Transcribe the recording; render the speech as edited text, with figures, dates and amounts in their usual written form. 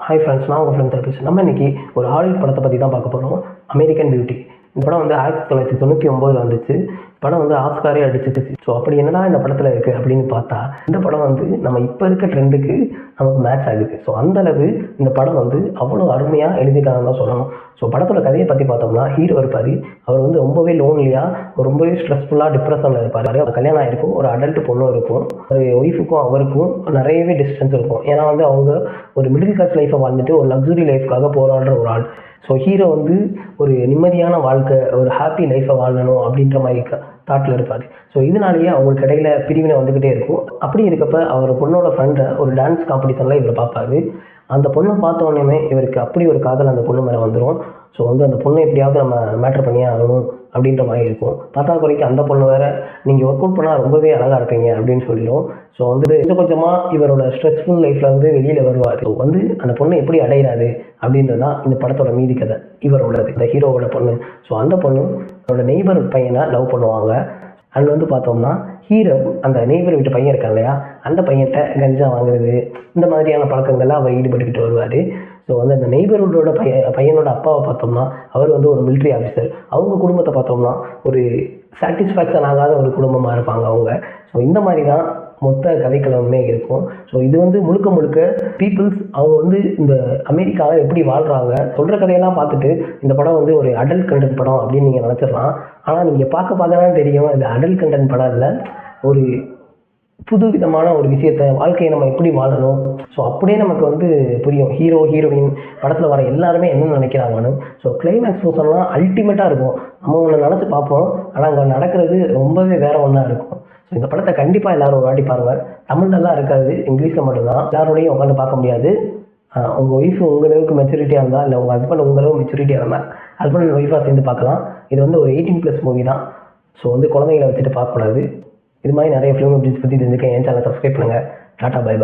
Hi friends, நான் உங்கள் friend தர்பீஸ். நம்ம இன்றைக்கி ஒரு ஹாலிவுட் படத்தை பற்றி தான் பார்க்க போகிறோம். American beauty. இந்த படம் வந்து 1999 வந்துச்சு. படம் வந்து ஆஸ்காரே அடிச்சிச்சு. ஸோ அப்படி என்னடா இந்த படத்தில் இருக்குது அப்படின்னு பார்த்தா, இந்த படம் வந்து நம்ம இப்போ இருக்க ட்ரெண்டுக்கு நமக்கு மேட்ச் ஆகுது. ஸோ அந்தளவு இந்த படம் வந்து அவ்வளோ அருமையாக எழுதிட்டாங்கன்னு தான் சொல்லணும். ஸோ படத்தோட கதையை பற்றி பார்த்தோம்னா, ஹீரோ இருப்பார். அவர் வந்து ரொம்பவே லோன்லியாக, ரொம்பவே ஸ்ட்ரெஸ்ஃபுல்லாக, டிப்ரெஷனில் இருப்பார். அவர் கல்யாணம் ஆகிருக்கும், ஒரு அடல்ட் பொண்ணும் இருக்கும். ஒரு ஒய்ஃபுக்கும் அவருக்கும் நிறையவே டிஸ்டன்ஸ் இருக்கும். ஏன்னா வந்து அவங்க ஒரு மிடில் கிளாஸ் லைஃப்பை வாழ்ந்துட்டு ஒரு லக்ஸுரி லைஃப்காக போராடுற ஒரு ஆள். ஸோ ஹீரோ வந்து ஒரு நிம்மதியான வாழ்க்கை, ஒரு ஹாப்பி லைஃப்பை வாழணும் அப்படின்ற மாதிரி தாட்டில் இருப்பார். ஸோ இதனாலேயே அவங்களுக்கு இடையில பிரிவினை வந்துக்கிட்டே இருக்கும். அப்படி இருக்கப்போ அவர் பொண்ணோட ஃப்ரெண்டை ஒரு டான்ஸ் காம்படிஷனில் இவர் பார்ப்பாரு. அந்த பொண்ணை பார்த்த உடனே இவருக்கு அப்படி ஒரு காதல் அந்த பொண்ணு மேலே வந்துடும். ஸோ வந்து அந்த பொண்ணை எப்படியாவது நம்ம மேட்ரு பண்ணியே ஆகணும் அப்படின்ற மாதிரி இருக்கும். பத்தாக்குறைக்கு அந்த பொண்ணு வேறு, நீங்கள் ஒர்க் அவுட் பண்ணால் ரொம்பவே அழகாக இருப்பீங்க அப்படின்னு சொல்லிடும். ஸோ வந்து கொஞ்சம் கொஞ்சமாக இவரோட ஸ்ட்ரெஸ்ஃபுல் லைஃப்பில் வந்து வெளியில் வருவார். ஸோ வந்து அந்த பொண்ணு எப்படி அடையிறாரு அப்படின்றது தான் இந்த படத்தோட மீதி கதை. இவரோட இந்த ஹீரோவோட பொண்ணு. ஸோ அந்த பொண்ணு அவரோட நெய்பர் பையனை லவ் பண்ணுவாங்க. அண்ட் வந்து பார்த்தோம்னா ஹீரோ அந்த நெய்பர் வீட்டு பையன் இருக்கான் இல்லையா, அந்த பையன்கிட்ட கஞ்சா வாங்குறது, இந்த மாதிரியான பழக்கங்கள்லாம் அவர் ஈடுபட்டுக்கிட்டு வருவார். ஸோ வந்து அந்த நெய்பர்ஹுட்டோட பையனோட அப்பாவை பார்த்தோம்னா, அவர் வந்து ஒரு மிலிட்ரி ஆஃபீஸர். அவங்க குடும்பத்தை பார்த்தோம்னா ஒரு சாட்டிஸ்ஃபேக்ஷன் ஆகாத ஒரு குடும்பமாக இருப்பாங்க அவங்க. ஸோ இந்த மாதிரி தான் மொத்த கதைக்களமே இருக்கும். ஸோ இது வந்து முழுக்க முழுக்க பீப்புள்ஸ் அவங்க வந்து இந்த அமெரிக்காவில் எப்படி வாழ்கிறாங்க சொல்கிற கதையெல்லாம் பார்த்துட்டு இந்த படம் வந்து ஒரு அடல்ட் கண்டென்ட் படம் அப்படின்னு நீங்கள் நினச்சிடலாம். ஆனால் நீங்கள் பார்க்க தான் தெரியும், இது அடல்ட் கண்டென்ட் படம் இல்லை. ஒரு புது விதமான ஒரு விஷயத்தை, வாழ்க்கையை நம்ம எப்படி வாழணும், ஸோ அப்படியே நமக்கு வந்து புரியும். ஹீரோ ஹீரோயின் படத்தில் வர எல்லாருமே என்ன நினைக்கிறாங்கன்னு. ஸோ கிளைமேக்ஸ் போர்ஷன்லாம் அல்டிமேட்டாக இருக்கும். நம்ம ஒன்று நினச்சி பார்ப்போம், ஆனால் அங்கே நடக்கிறது ரொம்பவே வேறு ஒன்றா இருக்கும். ஸோ இந்த படத்தை கண்டிப்பாக எல்லோரும் ஒரு வாட்டி பாருங்கள். தமிழ்லலாம் இருக்காது, இங்கிலீஷில் மட்டும்தான். எல்லாரோடையும் உட்காந்து பார்க்க முடியாது. உங்கள் ஒய்ஃபு உங்களுக்கு மெச்சூரிட்டியாக இருந்தால், இல்லை உங்கள் ஹஸ்பண்ட் உங்களுக்கு மெச்சூரிட்டியாக இருந்தால் ஹஸ்பண்ட் அண்ட் ஒய்ஃபாக சேர்ந்து பார்க்கலாம். இது வந்து ஒரு 18+ மூவி தான். ஸோ வந்து குழந்தைங்களை வச்சுட்டு பார்க்கக்கூடாது. இது மாதிரி நிறைய ஃபிலிம் அப்டேட்ஸ் பற்றி தெரிஞ்சுக்க என் சேனலை சப்ஸ்கிரைப் பண்ணுங்கள். டாட்டா, பை பை.